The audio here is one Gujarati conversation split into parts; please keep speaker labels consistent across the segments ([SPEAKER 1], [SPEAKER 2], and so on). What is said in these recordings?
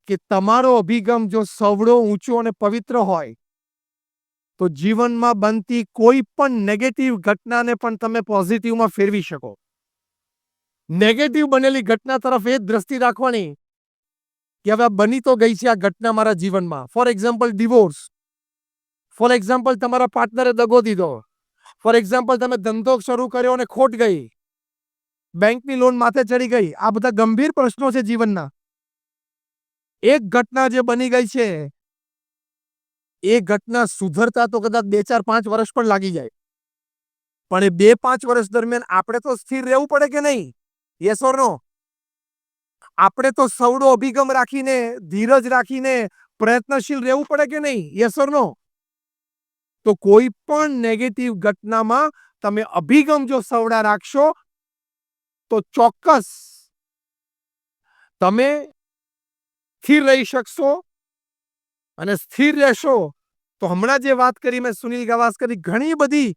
[SPEAKER 1] કે તમારો અભિગમ જો સવડો, ઊંચો અને પવિત્ર હોય તો જીવનમાં બનતી કોઈ પણ નેગેટિવ ઘટનાને પણ તમે પોઝિટિવમાં ફેરવી શકો. નેગેટિવ બનેલી ઘટના તરફ એ જ દ્રષ્ટિ રાખવાની કે હવે બની તો ગઈ છે આ ઘટના મારા જીવનમાં. For example divorce, for example તમારા પાર્ટનરે દગો દીધો, ફોર એક્ઝામ્પલ તમે ધંધો શરૂ કર્યો અને ખોટ ગઈ, બેંકની લોન માથે ચડી ગઈ. આ બધા ગંભીર પ્રશ્નો છે જીવનના. એક ઘટના જે બની ગઈ છે એ ઘટના સુધરતા તો કદાચ 2-4-5 વર્ષ પણ લાગી જાય, પણ એ 2-5 વર્ષ દરમિયાન આપણે તો સ્થિર રહેવું પડે કે નહીં? યસ ઓર નો? આપણે તો સવડો અભિગમ રાખીને, ધીરજ રાખીને પ્રયત્નશીલ રહેવું પડે કે નહીં? યસ ઓર નો? તો કોઈ પણ નેગેટિવ ઘટનામાં તમે અભિગમ જો સવડા રાખશો તો ચોક્કસ તમે સ્થિર રહી શકશો, અને સ્થિર રહેશો તો હમણાં જે વાત કરી મેં સુનિલ ગાવસ્કરની, ઘણી બધી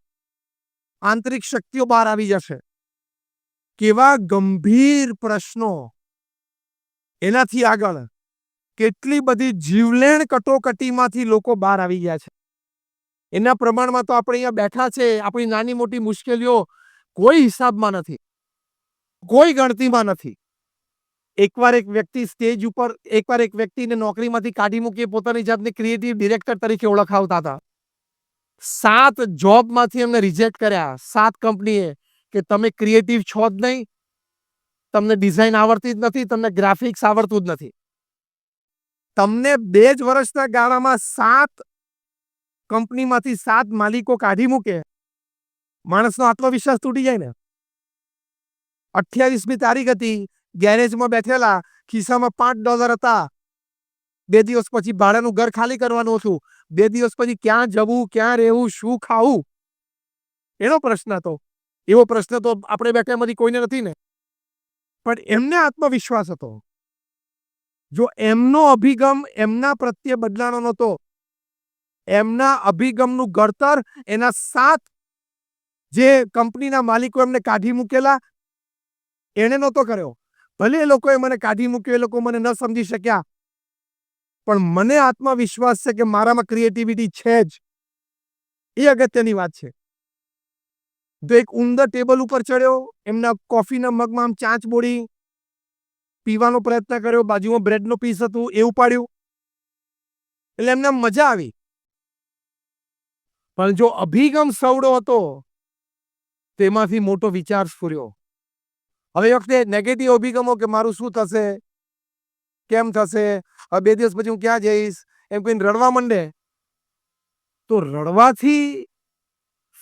[SPEAKER 1] આંતરિક શક્તિઓ બહાર આવી જશે. કેવા ગંભીર પ્રશ્નો, એનાથી આગળ કેટલી બધી જીવલેણ કટોકટીમાંથી લોકો બહાર આવી ગયા છે. એના પ્રમાણમાં તો આપણે અહીંયા બેઠા છે, આપણી નાની મોટી મુશ્કેલીઓ કોઈ હિસાબમાં નથી, કોઈ ગણતીમાં નથી. એકવાર એક વ્યક્તિ સ્ટેજ ઉપર, એકવાર એક વ્યક્તિને નોકરીમાંથી કાઢી મૂકી પોતાની જાતને ક્રિએટિવ ડિરેક્ટર તરીકે ઓળખાવતા હતા. 7 જોબમાંથી એમને રિજેક્ટ કર્યા, 7 કંપનીએ, કે તમે ક્રિએટિવ છો જ નહીં, તમને ડિઝાઇન આવડતી જ નથી, તમને ગ્રાફિક્સ આવડતું જ નથી. તમને 2 જ વર્ષના ગાળામાં 7 કંપનીમાંથી 7 માલિકો કાઢી મૂકે, માણસનો આત્મવિશ્વાસ તૂટી જાય ને. 28મી તારીખ હતી, ગેરેજમાં બેઠેલા, ખિસ્સામાં $5 હતા. 2 દિવસ પછી ભાડાનું ઘર ખાલી કરવાનું હતું. 2 દિવસ પછી ક્યાં જવું, ક્યાં રહેવું, શું ખાવું, એનો પ્રશ્ન હતો. એવો પ્રશ્ન તો આપણે બેઠામાંથી કોઈને નથી ને. પણ એમને આત્મવિશ્વાસ હતો. જો એમનો અભિગમ એમના પ્રત્યે બદલાનો નહોતો, એમના અભિગમનું ઘડતર એના 7 જે કંપનીના માલિકો એમને કાઢી મૂકેલા, એને નહોતો કર્યો. ભલે એ લોકોએ મને કાઢી મૂક્યો, એ લોકો મને ન સમજી શક્યા, પણ મને આત્મવિશ્વાસ છે કે મારામાં ક્રિએટિવિટી છે જ. એ અગત્યની વાત છે. તો એક ઉંદર ટેબલ ઉપર ચડ્યો, એમના કોફીના મગમાં આમ ચાંચ બોળી, પીવાનો પ્રયત્ન કર્યો, બાજુમાં બ્રેડનો પીસ હતું એ ઉપાડ્યું, એટલે એમને મજા આવી. પણ જો અભિગમ સવડો હતો, તેમાંથી મોટો વિચાર સ્ફુર્યો. હવે એ વખતે નેગેટિવ અભિગમો કે મારું શું થશે, કેમ થશે, હવે 2 દિવસ પછી હું ક્યાં જઈશ, એમ કહીને રડવા માંડે, તો રડવાથી,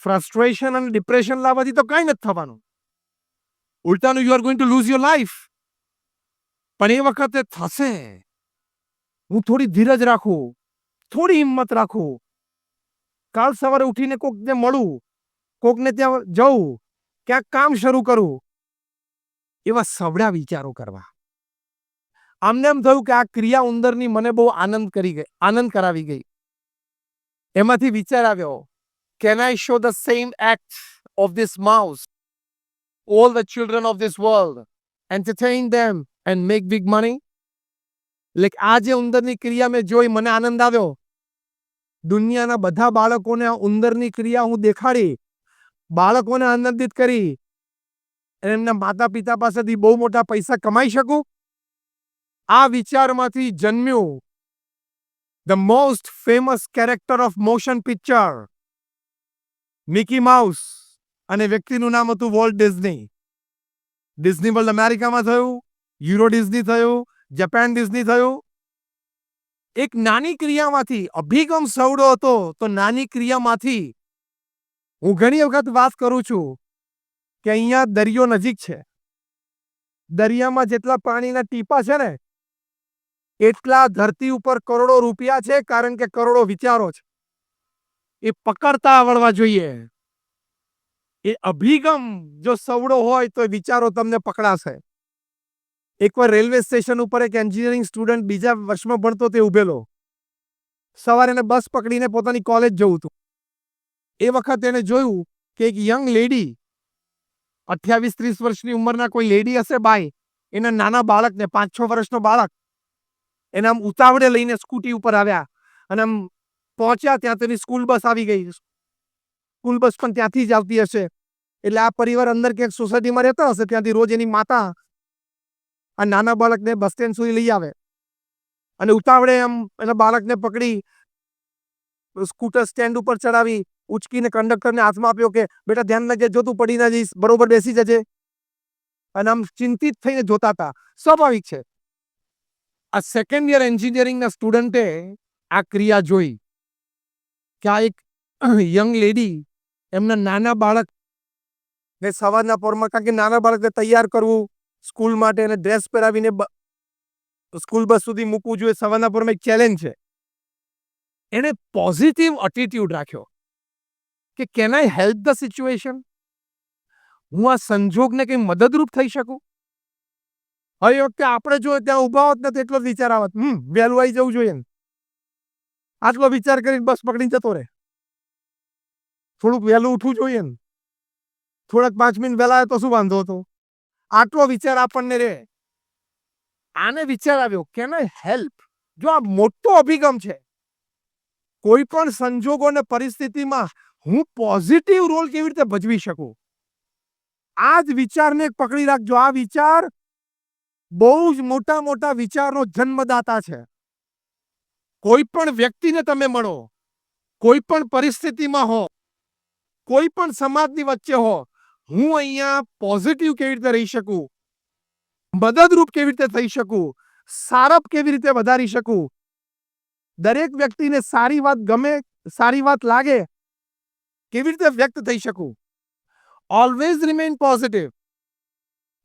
[SPEAKER 1] ફ્રસ્ટ્રેશન અને ડિપ્રેશન લાવવાથી તો કંઈ નથી થવાનું. ઉલટાનું you are going to lose your life. પણ એ વખતે થશે. હું થોડી ધીરજ રાખું, થોડી હિંમત રાખું, કાલ સવારે ઉઠીને કોકને મળું, કોકને ત્યાં જવું, ક્યાંક કામ શરૂ કરું, એવા સવડા વિચારો કરવા. આમને એમ થયું કે આ ક્રિયા ઉંદરની મને બહુ આનંદ કરાવી ગઈ. એમાંથી વિચાર આવ્યો, can I show the same act of this mouse all the children of this world, entertain them and make big money? એટલે આ જે ઉંદરની ક્રિયા મેં જોઈ, મને આનંદ આવ્યો. દુનિયાના બધા બાળકોને આ ઉંદરની ક્રિયા હું દેખાડી, બાળકોને આનંદિત કરી, એમના માતા પિતા પાસેથી બહુ મોટા પૈસા કમાઈ શકું. આ વિચારમાંથી જન્મ્યું the most famous character of motion picture, Mickey Mouse, અને વ્યક્તિનું નામ હતું વોલ્ટ ડિઝની. ડિઝની વર્લ્ડ અમેરિકામાં થયું, યુરો ડિઝની થયું, જાપાન ડિઝની થયું. એક નાની ક્રિયામાંથી, અભિગમ સવડો હતો તો નાની ક્રિયામાંથી, હું ઘણી વખત વાત કરું છું કે અહીંયા દરિયો નજીક છે, દરિયામાં જેટલા પાણીના ટીપા છે ને, એટલા ધરતી ઉપર કરોડો રૂપિયા છે, કારણ કે કરોડો વિચારો છે. એ પકડતા આવડવા જોઈએ. એ અભિગમ જો સવડો હોય તો વિચારો તમને પકડાશે. એકવાર રેલવે સ્ટેશન ઉપર એક એન્જિનિયરિંગ સ્ટુડન્ટ બીજા વર્ષમાં ભણતો તે ઉભેલો. સવારે એને બસ પકડીને પોતાની કોલેજ જવું હતું. એ વખત એને જોયું કે એક યંગ લેડી, 28-30 વર્ષની ઉંમરના કોઈ લેડી હશે બાઈ, એના નાના બાળકને, 5-6 વર્ષનો બાળક, એને આમ ઉતાવળે લઈને સ્કૂટી ઉપર આવ્યા અને આમ પહોંચ્યા ત્યાં તેની સ્કૂલ બસ આવી ગઈ. સ્કૂલ બસ પણ ત્યાંથી જ આવતી હશે. એટલે આ પરિવાર અંદર ક્યાંક સોસાયટીમાં રહેતા હશે, ત્યાંથી રોજ એની માતા આ નાના બાળકને બસ સ્ટેન્ડ સુધી લઈ આવે અને ઉતાવળે આમ એના બાળકને પકડી સ્કૂટર સ્ટેન્ડ ઉપર ચડાવી ઉચકીને કંડક્ટરને હાથમાં આપ્યો કે બેટા ધ્યાન રાખજે, જો તું પડી ના જઈશ, બરોબર બેસી જજે. અને આમ ચિંતિત થઈને જોતા હતા. સ્વાભાવિક છે. આ સેકન્ડ યર એન્જિનિયરિંગના સ્ટુડન્ટે આ ક્રિયા જોઈ કે આ એક યંગ લેડી એમના નાના બાળક ને સવારના પોરમાં, કારણ કે નાના બાળકને તૈયાર કરવું સ્કૂલ માટે અને ડ્રેસ પહેરાવીને સ્કૂલ બસ સુધી મૂકવું જોઈએ સવારના પોરમાં એક ચેલેન્જ છે. એને પોઝિટિવ એટીટ્યુડ રાખ્યો કે can I help the situation? હું આ સંજોગને કંઈ મદદરૂપ થઈ શકું? હવે વખતે આપણે જો ત્યાં ઊભા હોત ને તો એટલો જ વિચાર આવત, વહેલું આવી જવું જોઈએ. આટલો વિચાર કરીને બસ પકડીને જતો રહે. થોડુંક વહેલું ઉઠવું જોઈએ ને, થોડાક 5 મિનિટ વહેલા આવે તો શું વાંધો હતો? આટલો વિચાર આપણને રહે. આને વિચાર આવ્યો કેન આઈ હેલ્પ? જો આ મોટો અભિગમ છે. કોઈ પણ સંજોગો અને પરિસ્થિતિમાં હું પોઝિટિવ રોલ કેવી રીતે ભજવી શકું, આ જ વિચારને પકડી રાખજો. આ વિચાર બહુ જ મોટા મોટા વિચારનો જન્મદાતા છે. કોઈ પણ વ્યક્તિને તમે મળો, કોઈ પણ પરિસ્થિતિમાં હો, કોઈ પણ સમાજની વચ્ચે હો, હું અહીંયા પોઝિટિવ કેવી રીતે રહી શકું, મદદરૂપ કેવી રીતે થઈ શકું, સારપ કેવી રીતે વધારી શકું, દરેક વ્યક્તિને સારી વાત ગમે, સારી વાત લાગે, કેવી રીતે વ્યક્ત થઈ શકું. Always remain positive.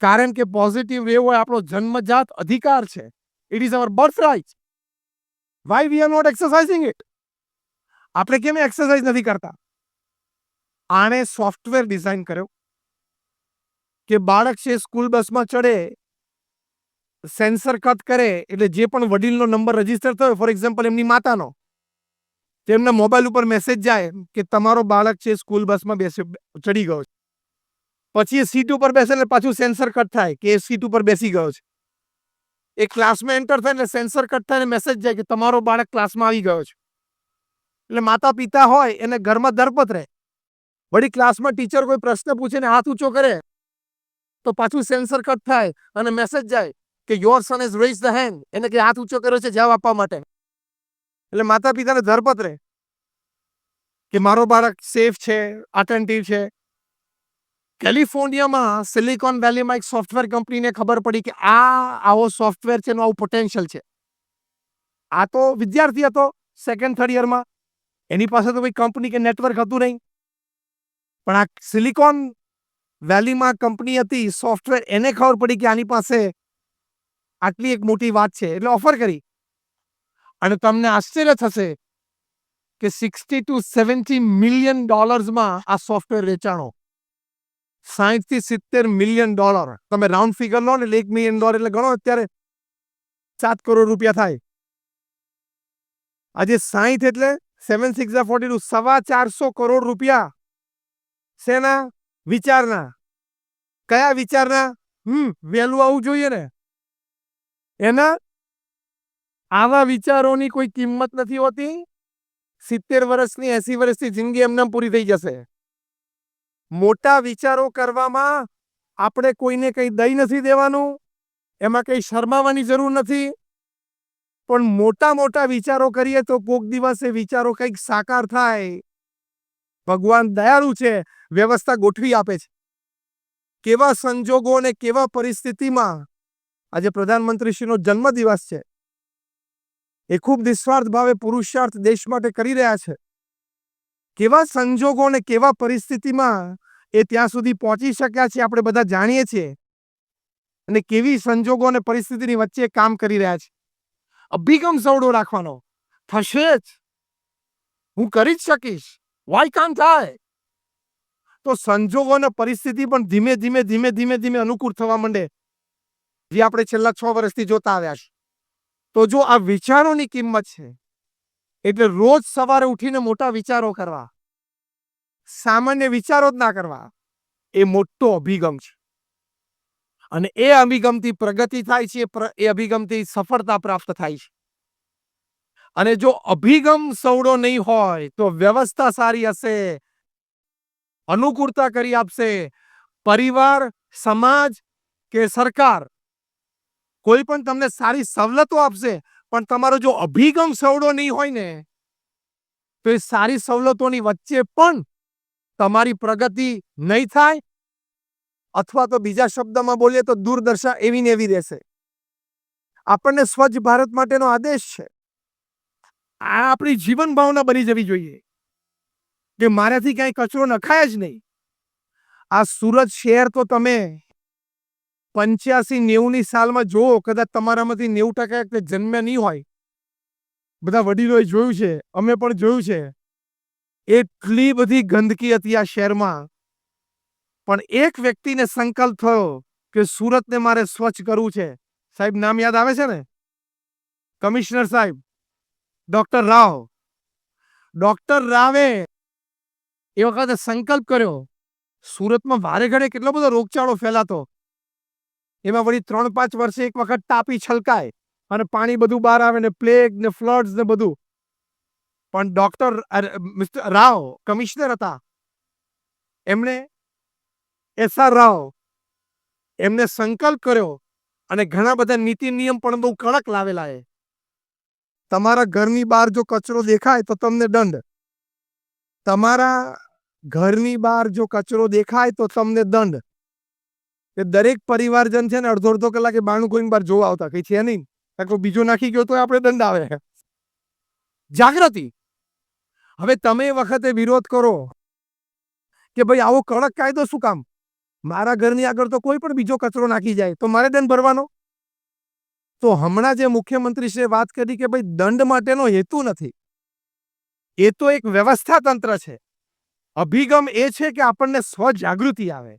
[SPEAKER 1] કારણ કે પોઝિટિવ રહેવો એ આપણો જન્મજાત અધિકાર છે. It is our birth right. Why we are not exercising it? આપણે કેમ એક્સરસાઇઝ નથી કરતા? આણે સોફ્ટવેર ડિઝાઇન કર્યો કે બાળક છે સ્કૂલ બસમાં ચડે, સેન્સર કટ કરે એટલે જે પણ વડીલનો નંબર રજીસ્ટર થયો, ફોર એક્ઝામ્પલ એમની માતાનો, તેમના મોબાઈલ ઉપર મેસેજ જાય કે તમારો બાળક છે સ્કૂલ બસમાં ચડી ગયો છે. પછી એ સીટ ઉપર બેસે એટલે પાછું સેન્સર કટ થાય કે એ સીટ ઉપર બેસી ગયો છે. એ ક્લાસમાં એન્ટર થાય એટલે સેન્સર કટ થાય અને મેસેજ જાય કે તમારો બાળક ક્લાસમાં આવી ગયો છે. એટલે માતા પિતા હોય એને ઘરમાં દરપત રહે. વળી ક્લાસમાં ટીચર કોઈ પ્રશ્ન પૂછે ને હાથ ઊંચો કરે તો પાછું સેન્સર કટ થાય અને મેસેજ જાય કે your son has raised the hand, એને કે હાથ ઊંચો કર્યો છે જવાબ આપવા માટે. એટલે માતા પિતાને ધરપત રહે કે મારો બાળક સેફ છે, અટેન્ટિવ છે. કેલિફોર્નિયામાં સિલિકોન વેલીમાં એક સોફ્ટવેર કંપનીને ખબર પડી કે આવો સોફ્ટવેર છે, એનું આવું પોટેન્શિયલ છે. આ તો વિદ્યાર્થી હતો સેકન્ડ થર્ડ યરમાં, એની પાસે તો કોઈ કંપની કે નેટવર્ક હતું નહીં. પણ આ સિલિકોન વેલીમાં કંપની હતી સોફ્ટવેર, એને ખબર પડી કે આની પાસે આટલી એક મોટી વાત છે એટલે ઓફર કરી. અને તમને આશ્ચર્ય થશે કે $60 to $70 મિલિયન આ સોફ્ટવેર વેચાણો. $60 થી $70 મિલિયન. તમે રાઉન્ડ ફિગર લો ને એટલે $1 મિલિયન એટલે ગણો અત્યારે 7 કરોડ રૂપિયા થાય. આજે 60 એટલે 7 6 42, 450 કરોડ રૂપિયા. શેના? વિચારના. કયા વિચારના? વહેલું આવવું જોઈએ ને એના. આવા વિચારોની કોઈ કિંમત નથી હોતી. 70 વર્ષની 80 વર્ષની જિંદગી એમને પૂરી થઈ જશે. મોટા વિચારો કરવામાં આપણે કોઈને કંઈ દઈ નથી દેવાનું, એમાં કંઈ શરમાવાની જરૂર નથી. પણ મોટા મોટા વિચારો કરીએ તો કોક દિવસે વિચારો કંઈક સાકાર થાય. ભગવાન દયાળુ છે, વ્યવસ્થા ગોઠવી આપે છે. કેવા સંજોગો અને કેવા પરિસ્થિતિમાં આજે પ્રધાનમંત્રીશ્રીનો જન્મદિવસ છે, એ ખૂબ નિસ્વાર્થ ભાવે પુરુષાર્થ દેશ માટે કરી રહ્યા છે. કેવા સંજોગો અને કેવા પરિસ્થિતિમાં એ ત્યાં સુધી પહોંચી શક્યા છે આપણે બધા જાણીએ છીએ. અને કેવી સંજોગો અને પરિસ્થિતિની વચ્ચે કામ કરી રહ્યા છે. અભિગમ સવડો રાખવાનો, થશે જ, હું કરી જ શકીશ, વાય કાન્ટ આઈ? તો સંજોગો અને પરિસ્થિતિ પણ ધીમે ધીમે ધીમે ધીમે ધીમે અનુકૂળ થવા માંડે, જે આપણે છેલ્લા 6 વર્ષથી જોતા આવ્યા છે. તો જો આ વિચારોની કિંમત છે, એટલે રોજ સવારે ઉઠીને મોટા વિચારો કરવા, સામાન્ય વિચારો જ ના કરવા, એ મોટો અભિગમ છે. અને એ અભિગમથી પ્રગતિ થાય છે, એ અભિગમથી સફળતા પ્રાપ્ત થાય છે. અને જો અભિગમ સવડો નહીં હોય તો વ્યવસ્થા સારી હશે, અનુકૂળતા કરી આપશે પરિવાર, સમાજ કે સરકાર, કોઈ પણ તમને સારી સવલતો આપશે, પણ તમારો જો અભિગમ સવડો નહીં હોય ને, તો એ સારી સવલતોની વચ્ચે પણ તમારી પ્રગતિ નહીં થાય, અથવા તો બીજા શબ્દમાં બોલીએ તો દુર્દશા એવી ને એવી રહેશે. આપણને સ્વચ્છ ભારત માટેનો આદેશ છે. આ આપણી જીવન ભાવના બની જવી જોઈએ કે મારાથી ક્યાંય કચરો નખાય જ નહીં. આ સુરત શહેર તો તમે 85-90ની સાલમાં જુઓ, કદાચ તમારામાંથી 90% જન્મ્યા નહીં હોય, બધા વડીલોએ જોયું છે, અમે પણ જોયું છે. એટલી બધી ગંદકી હતી આ શહેરમાં, પણ એક વ્યક્તિને સંકલ્પ થયો કે સુરતને મારે સ્વચ્છ કરવું છે. સાહેબ નામ યાદ આવે છે ને? કમિશનર સાહેબ ડોક્ટર રાવ. ડોક્ટર રાવે એ વખતે સંકલ્પ કર્યો. સુરતમાં વારે ઘડે કેટલો બધો રોગચાળો ફેલાતો, એમાં વળી 3-5 વર્ષે એક વખત તાપી છલકાય અને પાણી બધું બહાર આવે ને પ્લેગ ને ફ્લડ્સ ને બધું. પણ ડોક્ટર મિસ્ટર રાવ કમિશનર હતા, એમણે SR રાવ એમને સંકલ્પ કર્યો અને ઘણા બધા નીતિ નિયમ પણ બહુ કડક લાવેલા છે. તમારા ઘરની બહાર જો કચરો દેખાય તો તમને દંડ. તમારા ઘરની બહાર જો કચરો દેખાય તો તમને દંડ. કે દરેક પરિવારજન છે ને અડધો કલાકે બાણું ખોલીને બહાર જોવા આવતા, કઈ છે નહીં, કોઈ બીજો નાખી ગયો તો આપણે દંડ આવે. જાગૃતિ. હવે તમે એ વખતે વિરોધ કરો કે ભાઈ આવો કડક કાયદો શું કામ? મારા ઘરની આગળ તો કોઈ પણ બીજો કચરો નાખી જાય તો મારે દંડ ભરવાનો? તો હમણાં જે મુખ્યમંત્રીશ્રીએ વાત કરી કે ભાઈ દંડ માટેનો હેતુ નથી, એ તો એક વ્યવસ્થા તંત્ર છે. અભિગમ એ છે કે આપણને સ્વજાગૃતિ આવે.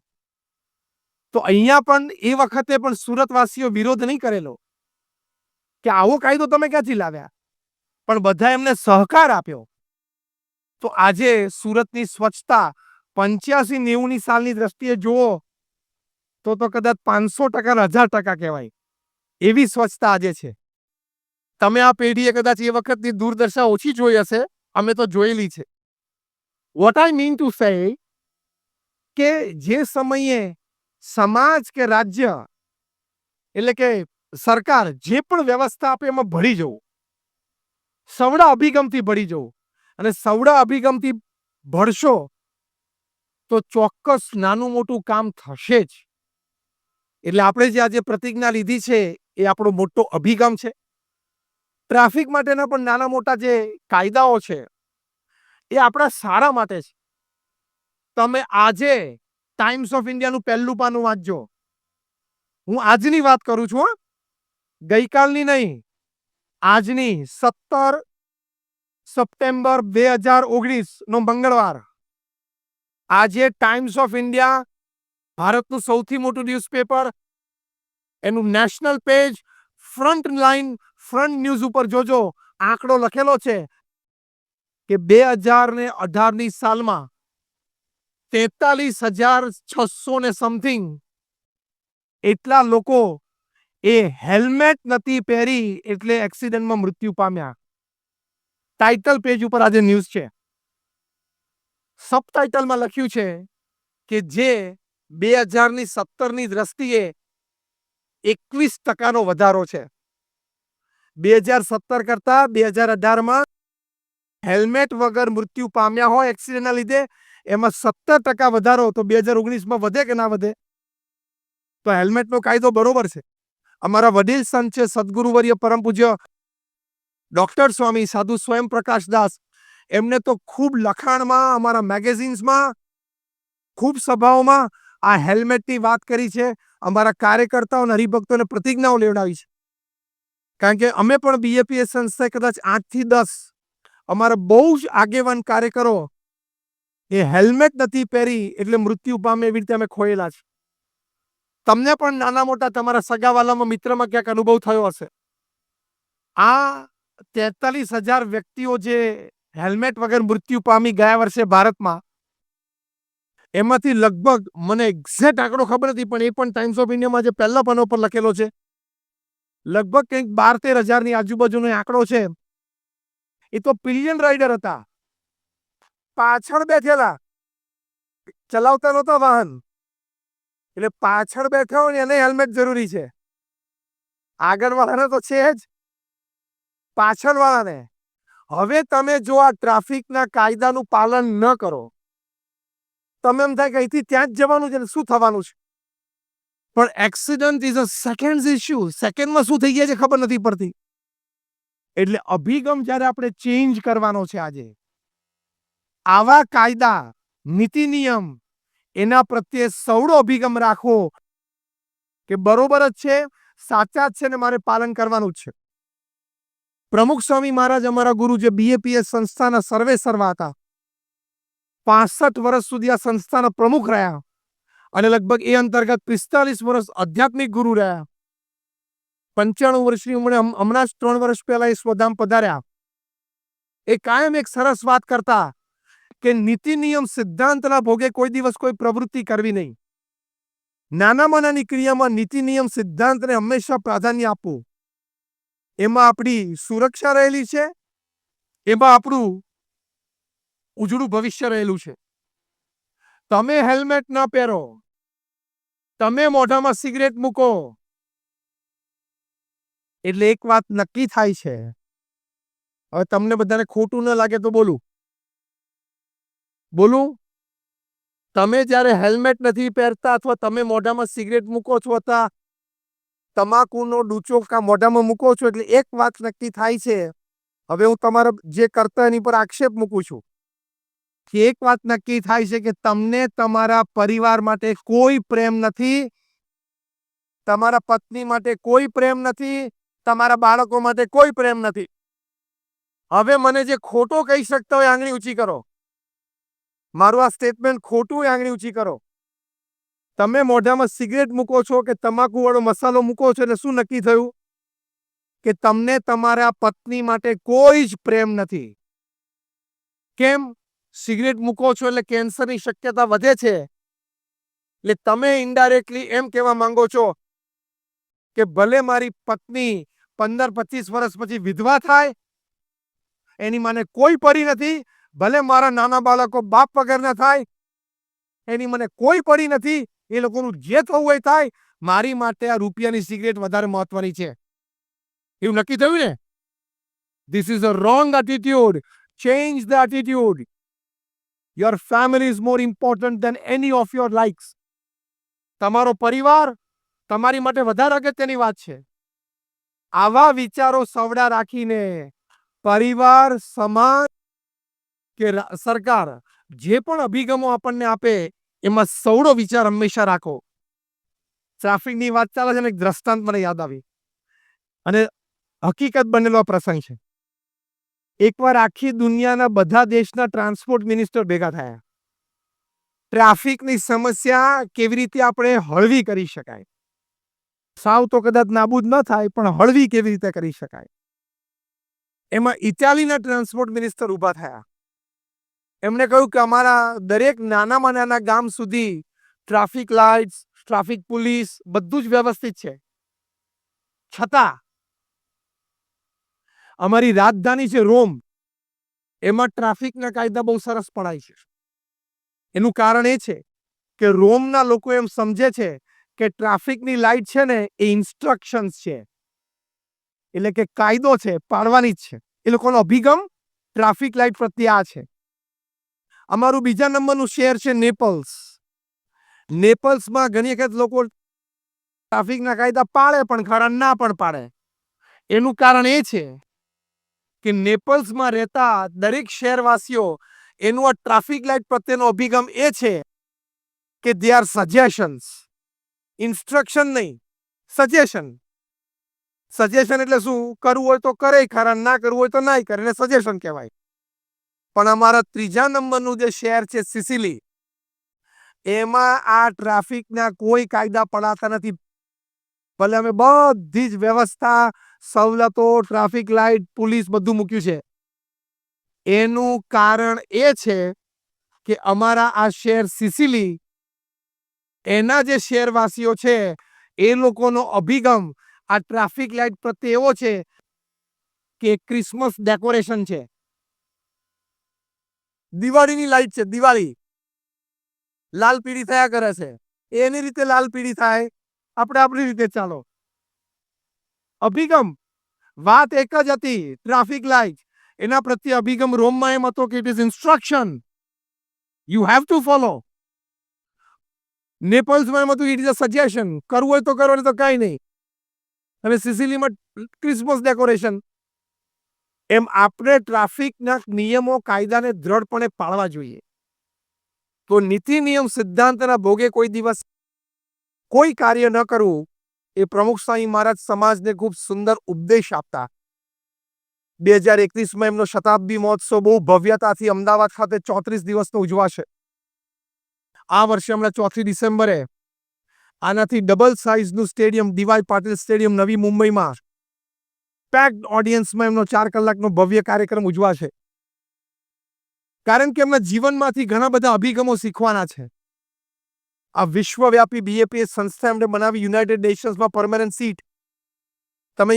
[SPEAKER 1] તો અહીંયા પણ એ વખતે પણ સુરતવાસીઓ વિરોધ નહીં કરેલો કે આવો કાયદો તમે ક્યાંથી લાવ્યા, પણ બધા એમને સહકાર આપ્યો. તો આજે સુરતની સ્વચ્છતા 85-90ની સાલની દ્રષ્ટિએ જુઓ તો કદાચ 500% ને 1000% કહેવાય, એવી સ્વચ્છતા આજે છે. તમે આ પેઢીએ કદાચ એ વખતની દુર્દશા ઓછી જોઈ હશે, અમે તો જોયેલી છે. What I mean to say કે જે સમયે સમાજ કે રાજ્ય એટલે કે સરકાર જે પણ વ્યવસ્થા આપે એમાં ભળી જવું, સવડા અભિગમથી ભળી જવું, અને સવડા અભિગમથી ભળશો તો ચોક્કસ નાનું મોટું કામ થશે જ. એટલે આપણે જે આજે પ્રતિજ્ઞા લીધી છે એ આપણો મોટો અભિગમ છે. ટ્રાફિક માટેના પણ નાના મોટા જે કાયદાઓ છે એ આપણા સારા માટે છે. તમે આજે ટાઈમ્સ ઓફ ઇન્ડિયાનું પહેલું પાનું વાંચજો. હું આજની વાત કરું છું, ગઈકાલની નહીં, આજની 17 સપ્ટેમ્બર 2019 નો મંગળવાર. આજે ટાઈમ્સ ઓફ ઇન્ડિયા, ભારતનું સૌથી મોટું ન્યૂઝપેપર, એનું national page, front line, front news ઉપર જોજો, આંકડો લખેલો છે કે 2018ની સાલમાં 43,600 ને સમથિંગ એટલા લોકો એ હેલ્મેટ નથી પહેરી એટલે એક્સિડન્ટમાં મૃત્યુ પામ્યા. ટાઇટલ પેજ ઉપર આજે ન્યૂઝ છે. સબટાઇટલમાં લખ્યું છે કે જે 2017ની દ્રષ્ટિએ 21% વધારો છે. 2017 કરતા 2018માં હેલ્મેટ વગર મૃત્યુ પામ્યા હોય એક્સિડન્ટના લીધે, એમાં 17% વધારો. તો 2019માં વધે કે ના વધે? તો હેલ્મેટનો કાયદો બરોબર છે. અમારા વડીલ સંત છે સદગુરુવર્ય પરમ પૂજ્ય ડોક્ટર સ્વામી સાધુ સ્વયં પ્રકાશ દાસ, એમને તો ખૂબ લખાણમાં, અમારા મેગેઝિન્સમાં, ખૂબ સભાઓમાં આ હેલ્મેટની વાત કરી છે. અમારા કાર્યકર્તાઓ અને હરિભક્તોને પ્રતિજ્ઞાઓ લેવડાવી છે. કારણ કે અમે પણ BAPS સંસ્થાએ કદાચ 8 થી 10 અમારા બહુ જ આગેવાન કાર્યકરો એ હેલ્મેટ નથી પહેરી એટલે મૃત્યુ પામે એવી રીતે અમે ખોયેલા છે. તમને પણ નાના મોટા તમારા સગાવાલામાં, મિત્રમાં ક્યાંક અનુભવ થયો હશે. આ 43,000 વ્યક્તિઓ જે હેલ્મેટ વગર મૃત્યુ પામી ગયા વર્ષે ભારતમાં, એમાંથી લગભગ, મને એક્ઝેક્ટ આંકડો ખબર નથી, પણ એ પણ ટાઈમ્સ ઓફ ઇન્ડિયામાં જે પહેલા પાના પર લખેલો છે, લગભગ કંઈક 12-13 હજારની આજુબાજુનો આંકડો છે એ તો પિલિયન રાઇડર હતા, પાછળ બેઠેલા, ચલાવતા નહોતા વાહન, એટલે પાછળ બેઠા હોય એને હેલ્મેટ જરૂરી છે, આગળ વાળાને તો છે જ, પાછળ વાળાને. હવે તમે જો આ ટ્રાફિકના કાયદાનું પાલન ન કરો, તમે એમ થાય કે અહીંથી ત્યાં જ જવાનું છે ને શું થવાનું છે, પણ accident is a second issue. સેકન્ડમાં શું થઈ ગયા છે ખબર નથી પડતી. એટલે અભિગમ જ્યારે આપણે ચેન્જ કરવાનો છે આજે, આવા કાયદા, નીતિ નિયમ, એના પ્રત્યે સૌનો અભિગમ રાખવો કે બરોબર જ છે, સાચા જ છે ને મારે પાલન કરવાનું જ છે. પ્રમુખ સ્વામી મહારાજ અમારા ગુરુ જે બીએપીએસ સંસ્થાના સર્વે સર્વા હતા, 65 વર્ષ સુધી આ સંસ્થાના પ્રમુખ રહ્યા અને લગભગ એ અંતર્ગત 45 વર્ષ આધ્યાત્મિક ગુરુ રહ્યા. 95 વર્ષની ઉંમરે હમણાં જ 3 વર્ષ પહેલા એ સ્વધામ પધાર્યા. એ કાયમ એક સરસ વાત કરતા કે નીતિ નિયમ સિદ્ધાંતના ભોગે કોઈ દિવસ કોઈ પ્રવૃત્તિ કરવી નહીં. નાનામાં નાની ક્રિયામાં નીતિ નિયમ સિદ્ધાંતને હંમેશા પ્રાધાન્ય આપવું. એમાં આપણી સુરક્ષા રહેલી છે, એમાં આપણું ઉજળું ભવિષ્ય રહેલું છે. તમે હેલ્મેટ ન પહેરો, તમે મોઢામાં સિગરેટ મૂકો, એટલે એક વાત નક્કી થાય છે. હવે તમને બધાને ખોટું ન લાગે તો બોલું, તમે જ્યારે હેલ્મેટ નથી પહેરતા અથવા તમે મોઢામાં સિગરેટ મૂકો છો અથવા તમાકુનો ડૂચો મોઢામાં મૂકો છો, એટલે એક વાત નક્કી થાય છે. હવે હું તમારા જે કરતા એની પર આક્ષેપ મૂકું છું કે એક વાત નક્કી થાય છે કે તમને તમારા પરિવાર માટે કોઈ પ્રેમ નથી, તમારા પત્ની માટે કોઈ પ્રેમ નથી, તમારા બાળકો માટે કોઈ પ્રેમ નથી. હવે મને જે ખોટો કહી શકતા હોય આંગળી ઊંચી કરો. મારું આ સ્ટેટમેન્ટ ખોટું હોય આંગળી ઊંચી કરો. તમે મોઢામાં સિગરેટ મૂકો છો કે તમાકુ વાળો મસાલો મૂકો છો એટલે શું નક્કી થયું કે તમને તમારા પત્ની માટે કોઈ જ પ્રેમ નથી. કેમ? સિગરેટ મૂકો છો એટલે કેન્સરની શક્યતા વધે છે. એટલે તમે ઇનડાયરેક્ટલી એમ કહેવા માંગો છો કે ભલે મારી પત્ની 15-25 વર્ષ પછી વિધવા થાય, એની મને કોઈ પડી નથી, ભલે મારા નાના બાળકો બાપ વગરના થાય, એની મને કોઈ પડી નથી, એ લોકોનું જે થવું હોય થાય, મારી માટે આ રૂપિયાની સિગરેટ વધારે મહત્વની છે. એવું નક્કી થયું ને? This is a wrong attitude. Change the attitude. Your family is more important than any of your likes. તમારો પરિવાર તમારી માટે વધારે અગત્યની વાત છે. આવા વિચારો સવડા રાખીને પરિવાર, સમાજ કે સરકાર જે પણ અભિગમો આપણને આપે એમાં સૌનો વિચાર હંમેશા રાખો. ટ્રાફિકની વાત ચાલે છે ને એક દ્રષ્ટાંત મને યાદ આવી અને હકીકત બનેલો પ્રસંગ છે. એકવાર આખી દુનિયાના બધા દેશના ટ્રાન્સપોર્ટ મિનિસ્ટર ભેગા થયા. ટ્રાફિકની સમસ્યા કેવી રીતે આપણે હળવી કરી શકાય, સાવ તો કદાચ નાબૂદ ન થાય પણ હળવી કેવી રીતે કરી શકાય. એમાં ઇટાલીના ટ્રાન્સપોર્ટ મિનિસ્ટર ઊભા થયા. એમણે કહ્યું કે અમારા દરેક નાનામાં નાના ગામ સુધી ટ્રાફિક લાઇટ્સ, ટ્રાફિક પોલીસ બધું જ વ્યવસ્થિત છે, છતાં અમારી રાજધાની છે રોમ, એમાં ટ્રાફિકના કાયદા બહુ સરસ પડાય છે. એનું કારણ એ છે કે રોમના લોકો એમ સમજે છે કે ટ્રાફિકની લાઇટ છે ને એ ઇન્સ્ટ્રક્શન્સ છે, એટલે કે કાયદો છે, પાડવાની જ છે. એ લોકોનો અભિગમ ટ્રાફિક લાઇટ પ્રત્યે આ છે. અમારું બીજા નંબરનું શહેર છે નેપલ્સ. નેપલ્સમાં ઘણી વખત લોકો ટ્રાફિકના કાયદા પાડે પણ ખરા, ના પણ પાડે. એનું કારણ એ છે કે નેપલ્સમાં રહેતા દરેક શહેરવાસીઓ એનું આ ટ્રાફિક લાઇટ પ્રત્યેનો અભિગમ એ છે કે દે આર સજેશન્સ, ઇન્સ્ટ્રક્શન નહીં, સજેશન. સજેશન એટલે શું? કરવું હોય તો કરે ખરા, ના કરવું હોય તો ના કરે, એટલે સજેશન કહેવાય. પણ અમારા ત્રીજા નંબરનું જે શહેર છે સિસિલી, એમાં આ ટ્રાફિકના કોઈ કાયદા પડાતા નથી. ભલે અમે બધી જ વ્યવસ્થા, સવલતો, ટ્રાફિક લાઇટ, પોલીસ બધું મૂક્યું છે. એનું કારણ એ છે કે અમારા આ શહેર સિસિલી, એના જે શહેરવાસીઓ છે એ લોકોનો અભિગમ આ ટ્રાફિક લાઇટ પ્રત્યે એવો છે કે ક્રિસમસ ડેકોરેશન છે. દિવાળીની લાઈટ છે, દિવાળી લાલ પીળી થયા કરે છે, એની રીતે લાલ પીળી થાય, આપણે આપણી રીતે ચાલો. અભિગમ વાત એક જ હતી, ટ્રાફિક લાઈટ. એના પ્રત્યે અભિગમ રોમમાં એમ હતો કે it is instruction, you have to follow. નેપલ્સમાં એમ હતું ઇટ ઇઝ અ સજેશન, કરવું હોય તો કરો, તો કાંઈ નહીં. અને સિસિલીમાં ક્રિસમસ ડેકોરેશન. એમ આપણે ટ્રાફિકના નિયમો કાયદાને દ્રઢપણે પાળવા જોઈએ. તો નીતિ નિયમ સિદ્ધાંતના ભોગે કોઈ દિવસ કોઈ કાર્ય ન કરવું, એ પ્રમુખ સ્વામી મહારાજ સમાજને ખૂબ સુંદર ઉપદેશ આપતા. 2021માં એમનો શતાબ્દી મહોત્સવ બહુ ભવ્યતાથી અમદાવાદ ખાતે 34 દિવસનો ઉજવાશે. આ વર્ષે હમણાં 4 ડિસેમ્બરે આનાથી ડબલ સાઇઝનું stadium DY Patil stadium Navi મુંબઈમાં પેક્ડ ઓડિયન્સમાં એમનો 4 કલાકનો ભવ્ય કાર્યક્રમ ઉજવાશે. કારણ કે એમના જીવનમાંથી ઘણા બધા અભિગમો શીખવાના છે. આ વિશ્વવ્યાપી બીએપીએસ સંસ્થા એમણે બનાવી, યુનાઇટેડ નેશન્સમાં પરમેનન્ટ સીટ. તમે